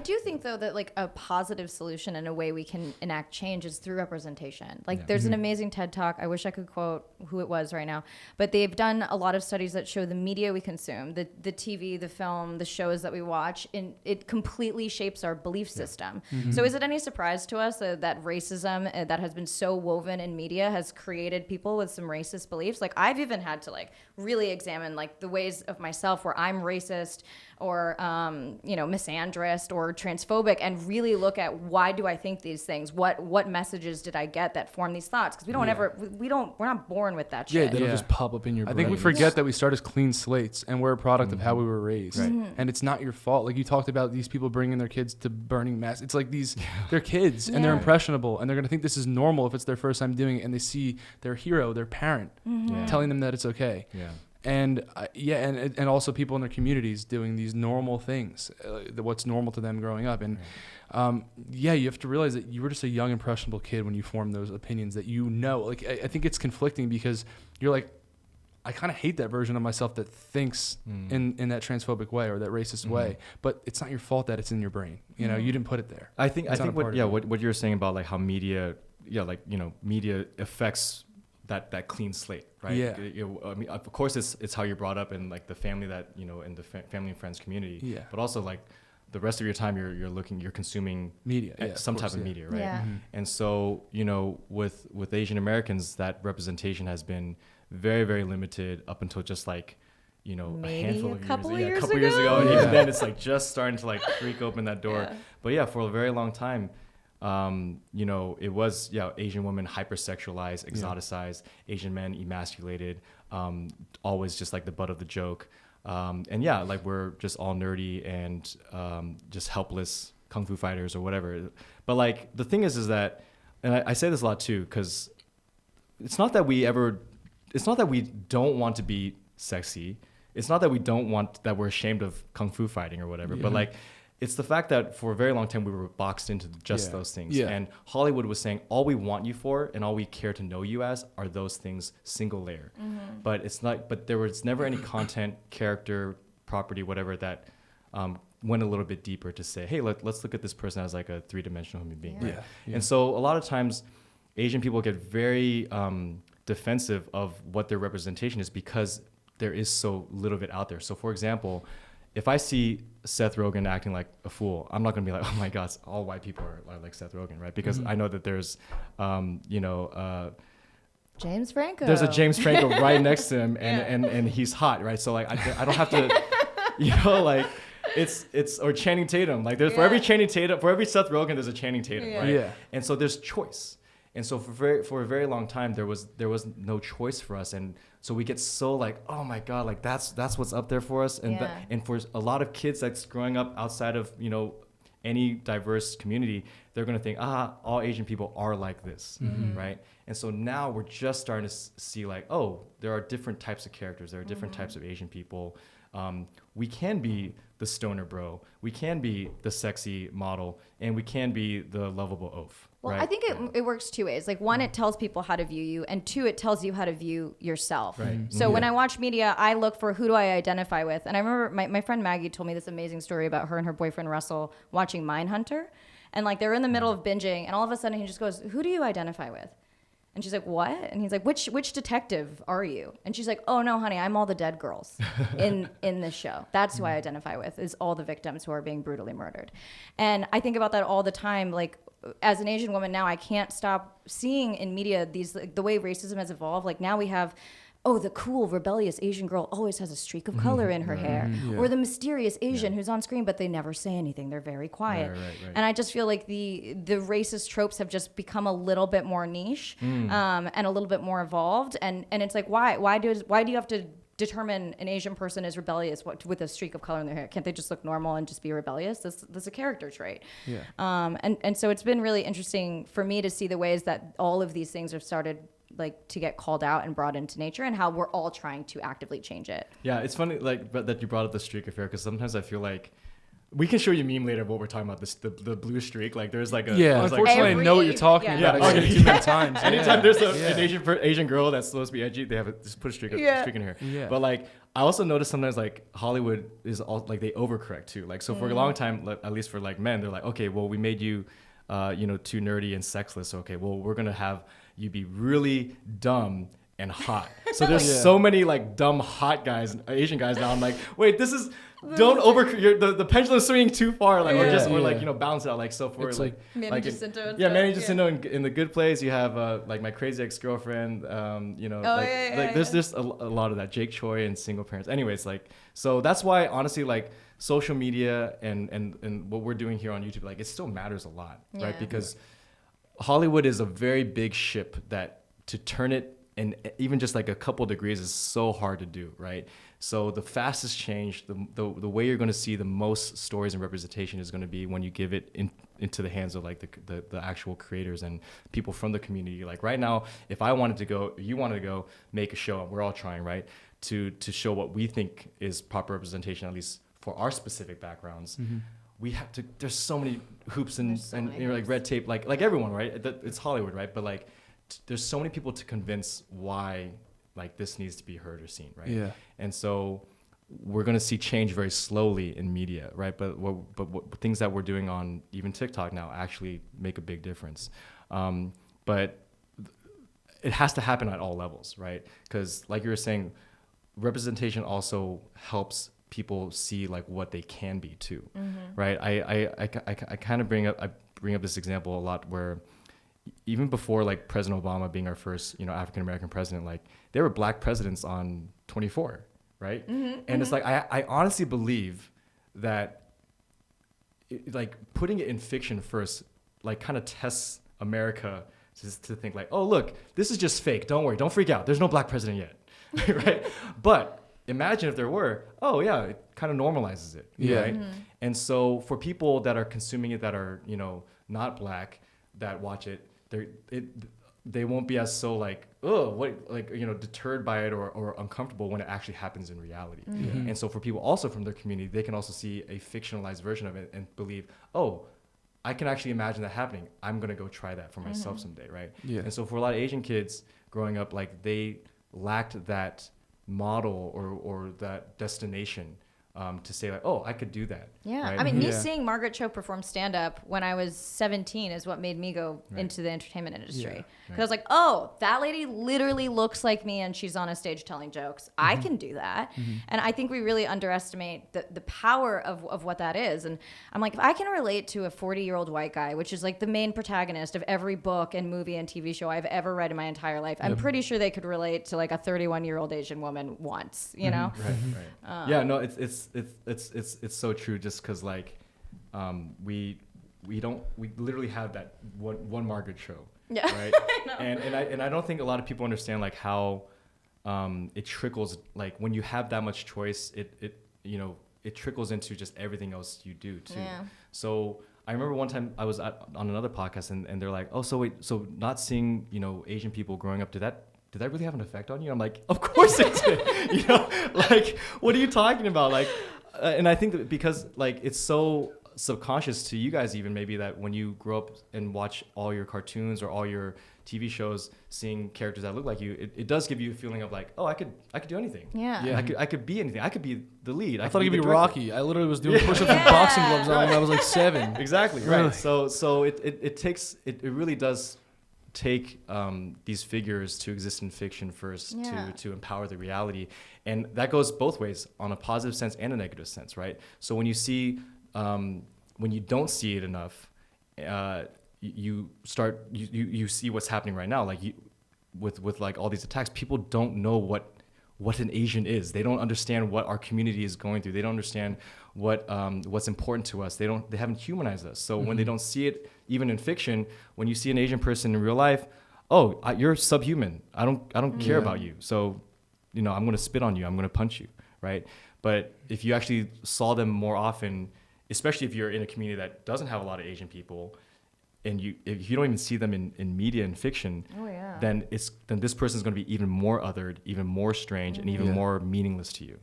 do think, though, that like a positive solution and a way we can enact change is through representation. Like there's an amazing TED Talk. I wish I could quote who it was right now, but they've done a lot of studies that show the media we consume, the TV, the film, the shows that we watch, and it completely shapes our belief system. So is it any surprise to us that racism that has been so woven in media has created people with some racist beliefs? Like I've even had to like really examine like the ways of myself where I'm racist or misandrist or transphobic, and really look at why do I think these things? What messages did I get that form these thoughts? Because we're not born with that shit. That'll just pop up in your brain. I think we forget that we start as clean slates and we're a product of how we were raised. Right. And it's not your fault. Like you talked about these people bringing their kids to burning mass. It's like they're kids and they're impressionable and they're going to think this is normal if it's their first time doing it, and they see their hero, their parent, telling them that it's okay. Yeah. And and also people in their communities doing these normal things, what's normal to them growing up. And you have to realize that you were just a young, impressionable kid when you formed those opinions that like, I think it's conflicting because you're like, I kind of hate that version of myself that thinks in that transphobic way or that racist way, but it's not your fault that it's in your brain. You didn't put it there. I think what you're saying about like how media, media affects that clean slate, right? Yeah. I mean, of course, it's how you're brought up in like the family that in the family and friends community. Yeah. But also like the rest of your time, you're consuming media, some type of media, right? Yeah. And so with Asian Americans, that representation has been very, very limited up until just like a handful of years, a couple years ago, and even then it's like just starting to like creak open that door. But for a very long time. It was Asian women hypersexualized, exoticized, Asian men emasculated, always just like the butt of the joke, like we're just all nerdy and just helpless kung fu fighters or whatever. But like the thing is that, and I say this a lot too, because it's not that we don't want to be sexy, it's not that we're ashamed of kung fu fighting or whatever, but like. It's the fact that for a very long time we were boxed into just those things. Yeah. And Hollywood was saying all we want you for and all we care to know you as are those things, single layer. But it's not. But there was never any content, character, property, whatever that went a little bit deeper to say, hey, let's look at this person as like a three-dimensional human being. Right? Yeah. And so a lot of times Asian people get very defensive of what their representation is because there is so little of it out there. So for example, if I see Seth Rogen acting like a fool, I'm not going to be like, oh my God, all white people are like Seth Rogen, right? Because I know that there's, James Franco. There's a James Franco right next to him, and he's hot, right? So like, I don't have to, like, it's or Channing Tatum. Like, there's for every Channing Tatum, for every Seth Rogen, there's a Channing Tatum, right? Yeah. And so there's choice. And so for a very long time, there was no choice for us, and so we get so like, oh my God, like that's what's up there for us, and and for a lot of kids that's growing up outside of any diverse community, they're gonna think, all Asian people are like this, right? And so now we're just starting to see like, oh, there are different types of characters, there are different types of Asian people. We can be the stoner bro, we can be the sexy model, and we can be the lovable oaf. Well, right? I think it works two ways. Like one, it tells people how to view you, and two, it tells you how to view yourself. Right. So when I watch media, I look for who do I identify with. And I remember my friend Maggie told me this amazing story about her and her boyfriend Russell watching Mindhunter. And like they were in the middle of binging, and all of a sudden he just goes, who do you identify with? And she's like, what? And he's like, which detective are you? And she's like, oh no, honey, I'm all the dead girls in this show. That's who I identify with, is all the victims who are being brutally murdered. And I think about that all the time. Like as an Asian woman now, I can't stop seeing in media the way racism has evolved. Like now we have, the cool, rebellious Asian girl always has a streak of color in her hair. Or the mysterious Asian who's on screen, but they never say anything. They're very quiet. Right. And I just feel like the racist tropes have just become a little bit more niche and a little bit more evolved. And it's like, why do you have to determine an Asian person is rebellious with a streak of color in their hair? Can't they just look normal and just be rebellious? That's a character trait. Yeah. And so it's been really interesting for me to see the ways that all of these things have started like to get called out and brought into nature, and how we're all trying to actively change it. Yeah, it's funny like that you brought up the streak of hair, because sometimes I feel like We can show you a meme later of what we're talking about. The blue streak. Like there's like a Unfortunately, I know what you're talking about. I've seen it too many times. Anytime there's an Asian girl that's supposed to be edgy, they have just put a streak in her. Yeah. But like I also notice sometimes like Hollywood is all like they overcorrect too. Like so for a long time, like, at least for like men, they're like, okay, well we made you, too nerdy and sexless. Okay, well we're gonna have you be really dumb and hot. So there's so many like dumb hot guys, Asian guys now. I'm like, wait, this is don't the pendulum's swinging too far, like or like balance it out. Like so for it's like Manny Jacinto. Manny Jacinto in The Good Place. You have like My Crazy Ex-Girlfriend. There's just a lot of that. Jake Choi and Single Parents. Anyways, like so that's why honestly like social media and what we're doing here on YouTube, like it still matters a lot, right? Because Hollywood is a very big ship that to turn it. And even just like a couple degrees is so hard to do, right? So the fastest change, the way you're going to see the most stories and representation is going to be when you give it into the hands of like the actual creators and people from the community. Like right now, if you wanted to go make a show, and we're all trying, right, to show what we think is proper representation, at least for our specific backgrounds. Mm-hmm. We have to. There's so many hoops and like red tape, like everyone, right? It's Hollywood, right? But like. There's so many people to convince why like this needs to be heard or seen, right? Yeah. And so we're going to see change very slowly in media, right? But what things that we're doing on even TikTok now actually make a big difference. But it has to happen at all levels, right? Because like you were saying, representation also helps people see like what they can be too, right? I kind of bring up this example a lot where even before like President Obama being our first, African American president, like there were black presidents on 24, right? And it's like I honestly believe that like putting it in fiction first, like kind of tests America to think like, oh look, this is just fake. Don't worry, don't freak out. There's no black president yet, right? But imagine if there were. Oh yeah, it kind of normalizes it, right? And so for people that are consuming it that are not black that watch it. They won't be as so like deterred by it or uncomfortable when it actually happens in reality. And so for people also from their community, they can also see a fictionalized version of it and believe, oh, I can actually imagine that happening. I'm gonna go try that for myself someday, right? Yeah. And so for a lot of Asian kids growing up, like they lacked that model or that destination. To say like, oh, I could do that. Yeah, right? I mean, me seeing Margaret Cho perform stand-up when I was 17 is what made me go into the entertainment industry. Because I was like, oh, that lady literally looks like me and she's on a stage telling jokes. I can do that. And I think we really underestimate the power of what that is. And I'm like, if I can relate to a 40-year-old white guy, which is like the main protagonist of every book and movie and TV show I've ever read in my entire life, I'm pretty sure they could relate to like a 31-year-old Asian woman once, know? Right. Yeah, no, it's so true. Just because like we literally have that one Margaret show, right? and I don't think a lot of people understand like how it trickles. Like when you have that much choice, it trickles into just everything else you do too. Yeah. So I remember one time I was on another podcast and they're like, oh, so not seeing Asian people growing up, did that really have an effect on you? I'm like, of course it did. Like, what are you talking about? Like, and I think that because like it's so subconscious to you guys even maybe that when you grow up and watch all your cartoons or all your TV shows, seeing characters that look like you, it does give you a feeling of like, oh, I could do anything. Yeah. I could be anything. I could be the lead. I thought I could be Rocky. I literally was doing push-ups with boxing gloves on when I was like 7. Exactly. Right. So it really does take these figures to exist in fiction first to empower the reality, and that goes both ways, on a positive sense and a negative sense, right? So when you see when you don't see it enough, you see what's happening right now, like with like all these attacks. People don't know what an Asian is. They don't understand what our community is going through. They don't understand what's important to us. They haven't humanized us. So when they don't see it, even in fiction, when you see an Asian person in real life, oh, you're subhuman. I don't care about you. So, I'm going to spit on you. I'm going to punch you, right? But if you actually saw them more often, especially if you're in a community that doesn't have a lot of Asian people, and if you don't even see them in media and fiction, then this person is going to be even more othered, even more strange, and even more meaningless to you.